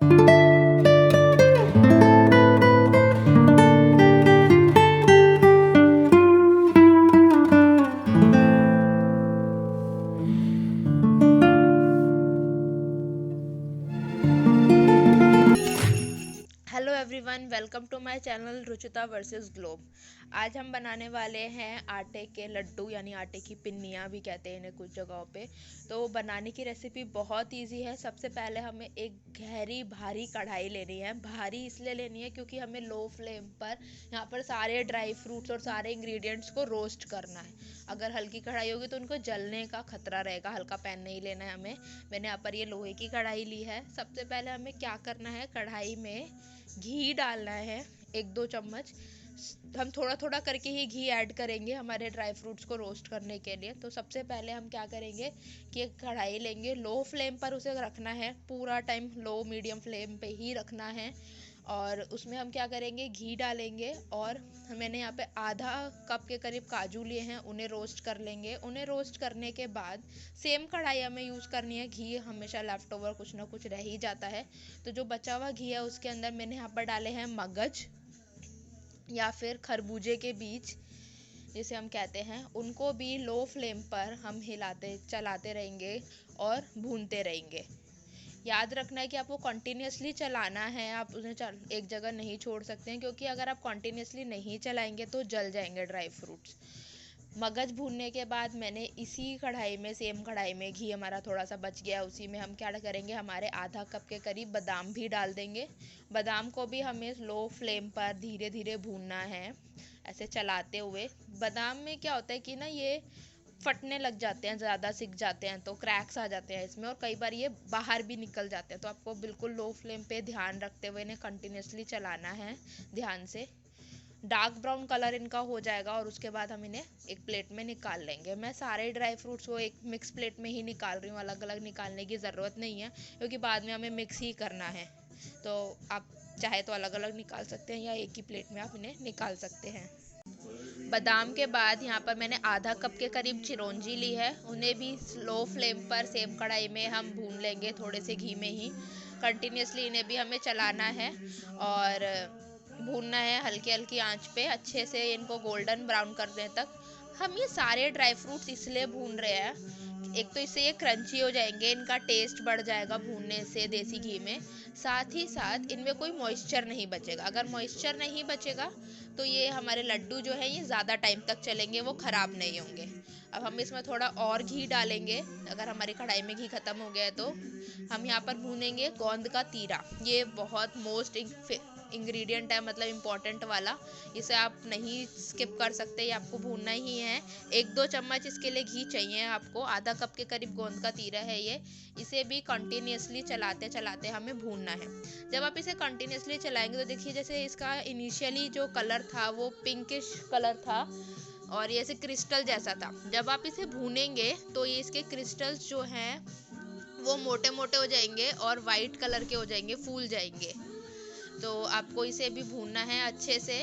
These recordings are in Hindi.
Hello everyone, welcome to my channel Ruchita versus globe. आज हम बनाने वाले हैं आटे के लड्डू, यानी आटे की पिन्नियाँ भी कहते हैं इन्हें कुछ जगहों पे। तो बनाने की रेसिपी बहुत इजी है। सबसे पहले हमें एक गहरी भारी कढ़ाई लेनी है। भारी इसलिए लेनी है क्योंकि हमें लो फ्लेम पर यहाँ पर सारे ड्राई फ्रूट्स और सारे इंग्रेडिएंट्स को रोस्ट करना है। अगर हल्की कढ़ाई होगी तो उनको जलने का खतरा रहेगा। हल्का पैन नहीं लेना है हमें। मैंने यहाँ पर ये लोहे की कढ़ाई ली है। सबसे पहले हमें क्या करना है, कढ़ाई में घी डालना है, 1-2 चम्मच। हम थोड़ा थोड़ा करके ही घी ऐड करेंगे हमारे ड्राई फ्रूट्स को रोस्ट करने के लिए। तो सबसे पहले हम क्या करेंगे कि एक कढ़ाई लेंगे, लो फ्लेम पर उसे रखना है, पूरा टाइम लो मीडियम फ्लेम पे ही रखना है। और उसमें हम क्या करेंगे, घी डालेंगे। और मैंने यहाँ पे आधा कप के करीब काजू लिए हैं, उन्हें रोस्ट कर लेंगे। उन्हें रोस्ट करने के बाद सेम कढ़ाई हमें यूज़ करनी है। घी हमेशा लेफ्ट ओवर कुछ ना कुछ रह ही जाता है। तो जो बचा हुआ घी है उसके अंदर मैंने यहाँ पर डाले हैं मगज या फिर खरबूजे के बीज जिसे हम कहते हैं। उनको भी लो फ्लेम पर हम हिलाते चलाते रहेंगे और भूनते रहेंगे। याद रखना है कि आपको कंटिन्यूसली चलाना है। आप उन्हें एक जगह नहीं छोड़ सकते हैं, क्योंकि अगर आप कंटिन्यूसली नहीं चलाएंगे तो जल जाएंगे ड्राई फ्रूट्स। मगज भूनने के बाद मैंने इसी कढ़ाई में, सेम कढ़ाई में, घी हमारा थोड़ा सा बच गया, उसी में हम क्या करेंगे, हमारे आधा कप के करीब बादाम भी डाल देंगे। बादाम को भी हमें लो फ्लेम पर धीरे धीरे भूनना है, ऐसे चलाते हुए। बादाम में क्या होता है कि ना ये फटने लग जाते हैं, ज़्यादा सिक जाते हैं तो क्रैक्स आ जाते हैं इसमें, और कई बार ये बाहर भी निकल जाते हैं। तो आपको बिल्कुल लो फ्लेम पे ध्यान रखते हुए इन्हें कंटिन्यूसली चलाना है ध्यान से। डार्क ब्राउन कलर इनका हो जाएगा और उसके बाद हम इन्हें एक प्लेट में निकाल लेंगे। मैं सारे ड्राई फ्रूट्स को एक मिक्स प्लेट में ही निकाल रही हूँ, अलग अलग निकालने की ज़रूरत नहीं है, क्योंकि बाद में हमें मिक्स ही करना है। तो आप चाहे तो अलग अलग निकाल सकते हैं या एक ही प्लेट में आप इन्हें निकाल सकते हैं। बादाम के बाद यहाँ पर मैंने आधा कप के करीब चिरौंजी ली है। उन्हें भी स्लो फ्लेम पर सेम कढ़ाई में हम भून लेंगे, थोड़े से घी में ही। कंटिन्यूसली इन्हें भी हमें चलाना है और भूनना है हल्की हल्की आंच पे, अच्छे से इनको गोल्डन ब्राउन करने तक। हम ये सारे ड्राई फ्रूट्स इसलिए भून रहे हैं, एक तो इससे ये क्रंची हो जाएंगे, इनका टेस्ट बढ़ जाएगा भूनने से देसी घी में। साथ ही साथ इनमें कोई मॉइस्चर नहीं बचेगा। अगर मॉइस्चर नहीं बचेगा तो ये हमारे लड्डू जो है ये ज़्यादा टाइम तक चलेंगे, वो ख़राब नहीं होंगे। अब हम इसमें थोड़ा और घी डालेंगे। अगर हमारी कढ़ाई में घी ख़त्म हो गया है तो हम यहाँ पर भूनेंगे गोंद का तीरा। ये बहुत मोस्ट इंग्रेडिएंट है, मतलब इम्पोर्टेंट वाला। इसे आप नहीं स्किप कर सकते, ये आपको भूनना ही है। 1-2 चम्मच इसके लिए घी चाहिए आपको। आधा कप के करीब गोंद का तीरा है ये। इसे भी कंटिन्यूसली चलाते चलाते हमें भूनना है। जब आप इसे कंटिन्यूसली चलाएंगे तो देखिए, जैसे इसका इनिशियली जो कलर था वो पिंकिश कलर था और ये ऐसे क्रिस्टल जैसा था। जब आप इसे भूनेंगे तो ये इसके क्रिस्टल्स जो हैं वो मोटे मोटे हो जाएंगे और वाइट कलर के हो जाएंगे, फूल जाएंगे। तो आपको इसे भी भूनना है अच्छे से।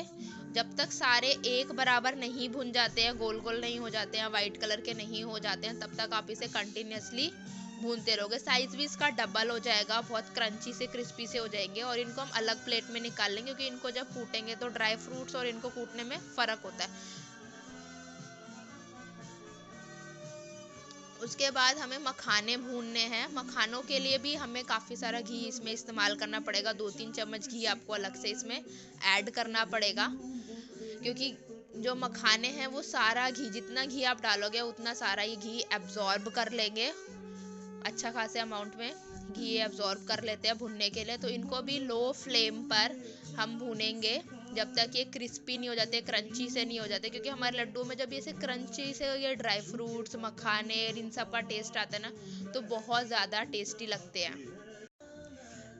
जब तक सारे एक बराबर नहीं भुन जाते हैं, गोल गोल नहीं हो जाते हैं, वाइट कलर के नहीं हो जाते हैं, तब तक आप इसे कंटिन्यूसली भूनते रहोगे। साइज भी इसका डबल हो जाएगा, बहुत क्रंची से क्रिस्पी से हो जाएंगे। और इनको हम अलग प्लेट में निकाल लेंगे, क्योंकि इनको जब कूटेंगे तो ड्राई फ्रूट्स और इनको कूटने में फ़र्क होता है। उसके बाद हमें मखाने भूनने हैं। मखानों के लिए भी हमें काफ़ी सारा घी इसमें इस्तेमाल करना पड़ेगा। 2-3 चम्मच घी आपको अलग से इसमें ऐड करना पड़ेगा, क्योंकि जो मखाने हैं वो सारा घी, जितना घी आप डालोगे उतना सारा ये घी एब्जॉर्ब कर लेंगे। अच्छा खासे अमाउंट में घी एब्जॉर्ब कर लेते हैं भुनने के लिए। तो इनको भी लो फ्लेम पर हम भूनेंगे जब तक ये क्रिस्पी नहीं हो जाते, क्रंची से नहीं हो जाते। क्योंकि हमारे लड्डू में जब ये से क्रंची से ये ड्राई फ्रूट्स, मखाने, इन सब का टेस्ट आता है ना, तो बहुत ज़्यादा टेस्टी लगते हैं।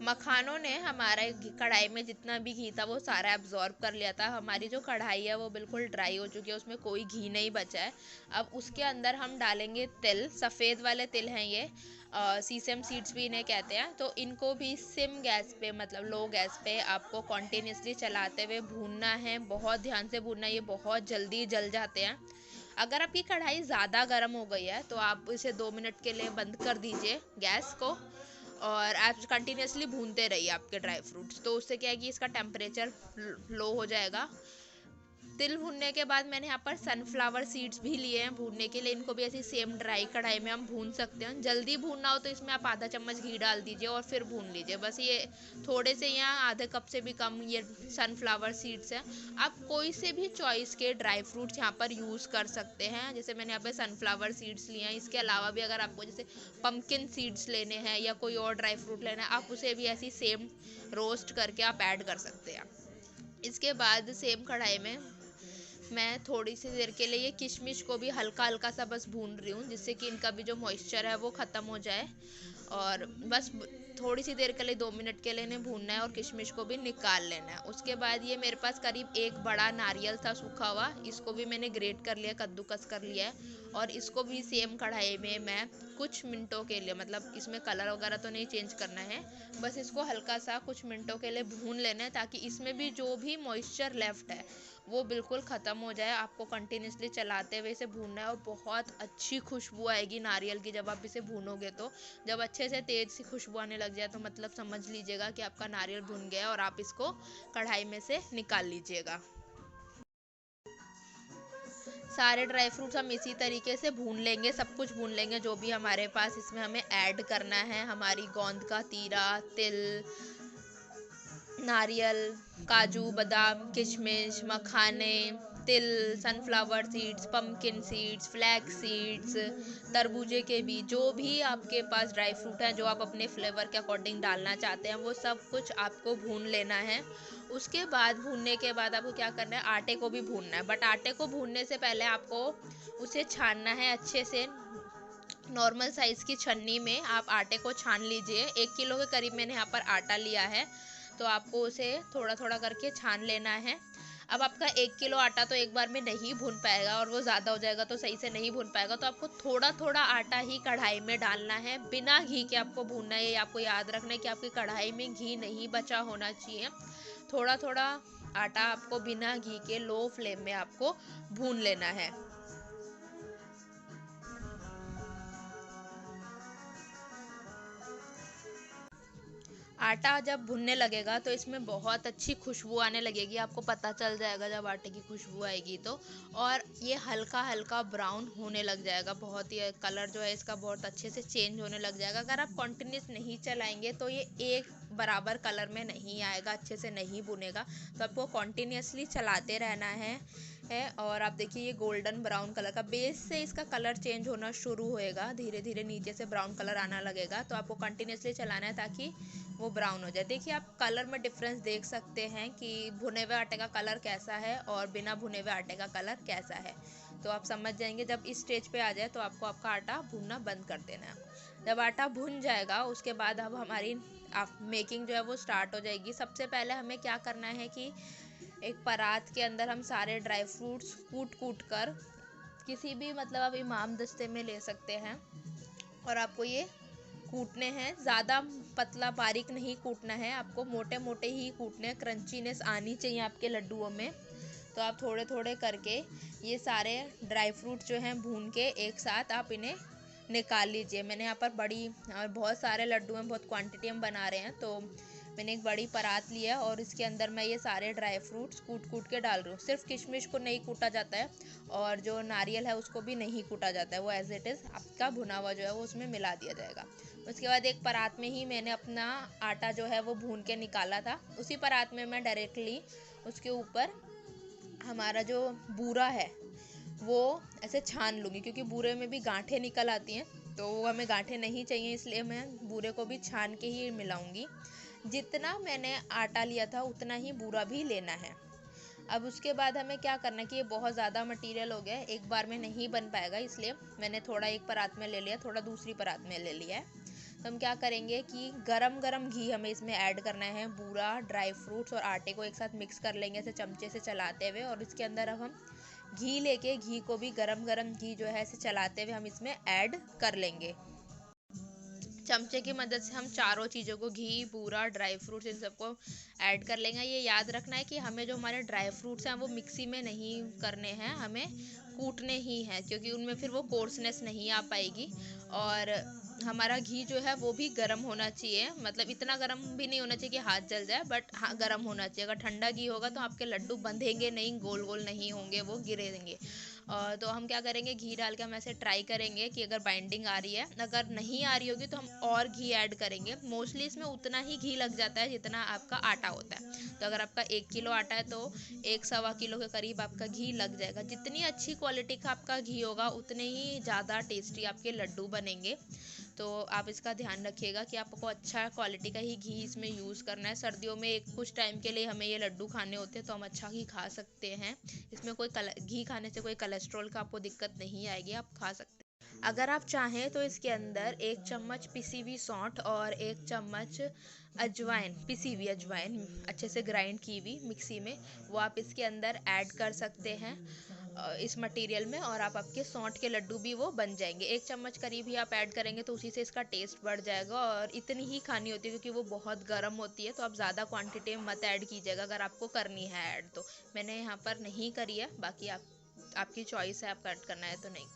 मखानों ने हमारा कढ़ाई में जितना भी घी था वो सारा एब्जॉर्ब कर लिया था। हमारी जो कढ़ाई है वो बिल्कुल ड्राई हो चुकी है, उसमें कोई घी नहीं बचा है। अब उसके अंदर हम डालेंगे तिल। सफ़ेद वाले तिल हैं ये, सीसम सीड्स भी इन्हें कहते हैं। तो इनको भी सिम गैस पे, मतलब लो गैस पे आपको कॉन्टिन्यूसली चलाते हुए भूनना है। बहुत ध्यान से भूनना है, ये बहुत जल्दी जल जाते हैं। अगर आपकी कढ़ाई ज़्यादा गर्म हो गई है तो आप इसे 2 मिनट के लिए बंद कर दीजिए गैस को, और आप कंटिन्यूसली भूनते रहिए आपके ड्राई फ्रूट्स, तो उससे क्या है कि इसका टेम्परेचर लो हो जाएगा। तिल भूनने के बाद मैंने यहाँ पर सनफ्लावर सीड्स भी लिए हैं भूनने के लिए। इनको भी ऐसी सेम ड्राई कढ़ाई में हम भून सकते हैं। जल्दी भूनना हो तो इसमें आप आधा चम्मच घी डाल दीजिए और फिर भून लीजिए। बस ये थोड़े से, यहाँ आधे कप से भी कम ये सनफ्लावर सीड्स हैं। आप कोई से भी चॉइस के ड्राई फ्रूट्स यहाँ पर यूज़ कर सकते हैं। जैसे मैंने यहाँ पे सनफ्लावर सीड्स लिए हैं। इसके अलावा भी अगर आपको जैसे पम्पकिन सीड्स लेने हैं या कोई और ड्राई फ्रूट लेना है, आप उसे भी ऐसी सेम रोस्ट करके आप ऐड कर सकते हैं। इसके बाद सेम कढ़ाई में मैं थोड़ी सी देर के लिए ये किशमिश को भी हल्का हल्का सा बस भून रही हूँ, जिससे कि इनका भी जो मॉइस्चर है वो ख़त्म हो जाए। और बस थोड़ी सी देर के लिए 2 मिनट के लिए इन्हें भूनना है और किशमिश को भी निकाल लेना है। उसके बाद ये मेरे पास करीब एक बड़ा नारियल था सूखा हुआ, इसको भी मैंने ग्रेट कर लिया, कद्दूकस कर लिया है। और इसको भी सेम कढ़ाई में मैं कुछ मिनटों के लिए, मतलब इसमें कलर वगैरह तो नहीं चेंज करना है, बस इसको हल्का सा कुछ मिनटों के लिए भून लेना है, ताकि इसमें भी जो भी मॉइस्चर लेफ्ट है वो बिल्कुल ख़त्म हो जाए। आपको कंटिन्यूसली चलाते हुए इसे भूनना है और बहुत अच्छी खुशबू आएगी नारियल की जब आप इसे भूनोगे। तो जब अच्छे से तेज़ सी खुशबू आने लग जाए तो मतलब समझ लीजिएगा कि आपका नारियल भून गया और आप इसको कढ़ाई में से निकाल लीजिएगा। सारे ड्राई फ्रूट्स हम इसी तरीके से भून लेंगे, सब कुछ भून लेंगे जो भी हमारे पास इसमें हमें ऐड करना है। हमारी गोंद का तीरा, तिल, नारियल, काजू, बादाम, किशमिश, मखाने, तिल, sunflower seeds, pumpkin seeds, flax seeds, तरबूजे के बीज, जो भी आपके पास ड्राई फ्रूट हैं जो आप अपने फ्लेवर के अकॉर्डिंग डालना चाहते हैं, वो सब कुछ आपको भून लेना है। उसके बाद भूनने के बाद आपको क्या करना है, आटे को भी भूनना है। बट आटे को भूनने से पहले आपको उसे छानना है अच्छे से। नॉर्मल साइज़ की छन्नी में आप आटे को छान लीजिए। 1 किलो के करीब मैंने यहाँ पर आटा लिया है, तो आपको उसे थोड़ा थोड़ा करके छान लेना है। अब आपका 1 किलो आटा तो एक बार में नहीं भून पाएगा और वो ज़्यादा हो जाएगा तो सही से नहीं भून पाएगा, तो आपको थोड़ा थोड़ा आटा ही कढ़ाई में डालना है। बिना घी के आपको भूनना है। ये आपको याद रखना है कि आपकी कढ़ाई में घी नहीं बचा होना चाहिए। थोड़ा थोड़ा आटा आपको बिना घी के लो फ्लेम में आपको भून लेना है। आटा जब भुनने लगेगा तो इसमें बहुत अच्छी खुशबू आने लगेगी, आपको पता चल जाएगा जब आटे की खुशबू आएगी तो। और ये हल्का हल्का ब्राउन होने लग जाएगा, बहुत ही कलर जो है इसका बहुत अच्छे से चेंज होने लग जाएगा। अगर आप कंटिन्यूस नहीं चलाएंगे तो ये एक बराबर कलर में नहीं आएगा, अच्छे से नहीं भुनेगा। तो आपको कंटिन्यूसली चलाते रहना है। और आप देखिए ये गोल्डन ब्राउन कलर का बेस से इसका कलर चेंज होना शुरू होएगा, धीरे धीरे नीचे से ब्राउन कलर आना लगेगा। तो आपको कंटिन्यूसली चलाना है ताकि वो ब्राउन हो जाए। देखिए आप कलर में डिफरेंस देख सकते हैं कि भुने हुए आटे का कलर कैसा है और बिना भुने हुए आटे का कलर कैसा है। तो आप समझ जाएंगे जब इस स्टेज पे आ जाए तो आपको आपका आटा भूनना बंद कर देना है। जब आटा भुन जाएगा उसके बाद अब हमारी मेकिंग जो है वो स्टार्ट हो जाएगी। सबसे पहले हमें क्या करना है कि एक परात के अंदर हम सारे ड्राई फ्रूट्स कूट कूट कर, किसी भी मतलब आप इमाम दस्ते में ले सकते हैं, और आपको ये कूटने हैं। ज़्यादा पतला बारीक नहीं कूटना है, आपको मोटे मोटे ही कूटने हैं। क्रंचीनेस आनी चाहिए आपके लड्डुओं में। तो आप थोड़े थोड़े करके ये सारे ड्राई फ्रूट जो हैं भून के एक साथ आप इन्हें निकाल लीजिए। मैंने यहाँ पर बड़ी और बहुत सारे लड्डू हैं, बहुत क्वांटिटी हम बना रहे हैं, तो मैंने एक बड़ी परात लिया और इसके अंदर मैं ये सारे ड्राई फ्रूट्स कूट कूट के डाल रही हूँ। सिर्फ किशमिश को नहीं कूटा जाता है और जो नारियल है उसको भी नहीं कूटा जाता है, वो एज इट इज़ आपका भुना हुआ जो है वो उसमें मिला दिया जाएगा। उसके बाद एक परात में ही मैंने अपना आटा जो है वो भून के निकाला था। उसी परात में मैं डायरेक्टली उसके ऊपर हमारा जो बूरा है वो ऐसे छान लूँगी, क्योंकि बूरे में भी गांठें निकल आती हैं, तो वो हमें गांठें नहीं चाहिए, इसलिए मैं बूरे को भी छान के ही मिलाऊंगी। जितना मैंने आटा लिया था उतना ही बूरा भी लेना है। अब उसके बाद हमें क्या करना है कि ये बहुत ज़्यादा मटेरियल हो गया है, एक बार में नहीं बन पाएगा, इसलिए मैंने थोड़ा एक परात में ले लिया, थोड़ा दूसरी परात में ले लिया है। तो हम क्या करेंगे कि गरम गरम घी हमें इसमें ऐड करना है। बूरा, ड्राई फ्रूट्स और आटे को एक साथ मिक्स कर लेंगे ऐसे चमचे से चलाते हुए, और इसके अंदर अब हम घी लेके घी को भी गरम गरम घी जो है ऐसे चलाते हुए हम इसमें ऐड कर लेंगे। चमचे की मदद से हम चारों चीज़ों को, घी, बूरा, ड्राई फ्रूट्स, इन सबको ऐड कर लेंगे। ये याद रखना है कि हमें जो हमारे ड्राई फ्रूट्स हैं वो मिक्सी में नहीं करने हैं, हमें कूटने ही हैं, क्योंकि उनमें फिर वो कोर्सनेस नहीं आ पाएगी। और हमारा घी जो है वो भी गर्म होना चाहिए, मतलब इतना गर्म भी नहीं होना चाहिए कि हाथ जल जाए, बट हाँ गर्म होना चाहिए। अगर ठंडा घी होगा तो आपके लड्डू बंधेंगे नहीं, गोल गोल नहीं होंगे, वो गिरेंगे। तो हम क्या करेंगे, घी डाल के हम ऐसे ट्राई करेंगे कि अगर बाइंडिंग आ रही है। अगर नहीं आ रही होगी तो हम और घी ऐड करेंगे। मोस्टली इसमें उतना ही घी लग जाता है जितना आपका आटा होता है। तो अगर आपका 1 किलो आटा है तो 1 सवा किलो के करीब आपका घी लग जाएगा। जितनी अच्छी क्वालिटी का आपका घी होगा उतने ही ज़्यादा टेस्टी आपके लड्डू बनेंगे। तो आप इसका ध्यान रखिएगा कि आपको अच्छा क्वालिटी का ही घी इसमें यूज़ करना है। सर्दियों में एक कुछ टाइम के लिए हमें ये लड्डू खाने होते हैं तो हम अच्छा घी खा सकते हैं। इसमें कोई घी खाने से कोई कोलेस्ट्रॉल का आपको दिक्कत नहीं आएगी, आप खा सकते हैं। अगर आप चाहें तो इसके अंदर 1 चम्मच पिसी हुई सौंठ और 1 चम्मच अजवाइन, पिसी हुई अजवाइन अच्छे से ग्राइंड की हुई मिक्सी में, वो आप इसके अंदर ऐड कर सकते हैं इस मटेरियल में, और आप आपके सौंठ के लड्डू भी वो बन जाएंगे। 1 चम्मच करीब ही आप ऐड करेंगे तो उसी से इसका टेस्ट बढ़ जाएगा। और इतनी ही खानी होती है क्योंकि वो बहुत गर्म होती है, तो आप ज़्यादा क्वांटिटी में मत ऐड कीजिएगा अगर आपको करनी है ऐड। तो मैंने यहाँ पर नहीं करी है, बाकी आपकी चॉइस है, आप ऐड करना है तो नहीं।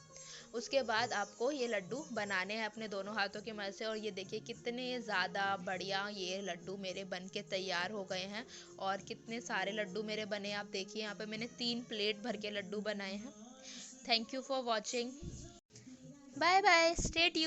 उसके बाद आपको ये लड्डू बनाने हैं अपने दोनों हाथों की मदद से। और ये देखिए कितने ज़्यादा बढ़िया ये लड्डू मेरे बन के तैयार हो गए हैं। और कितने सारे लड्डू मेरे बने, आप देखिए यहाँ पे मैंने 3 प्लेट भर के लड्डू बनाए हैं। Thank you for watching. Bye bye, stay tuned.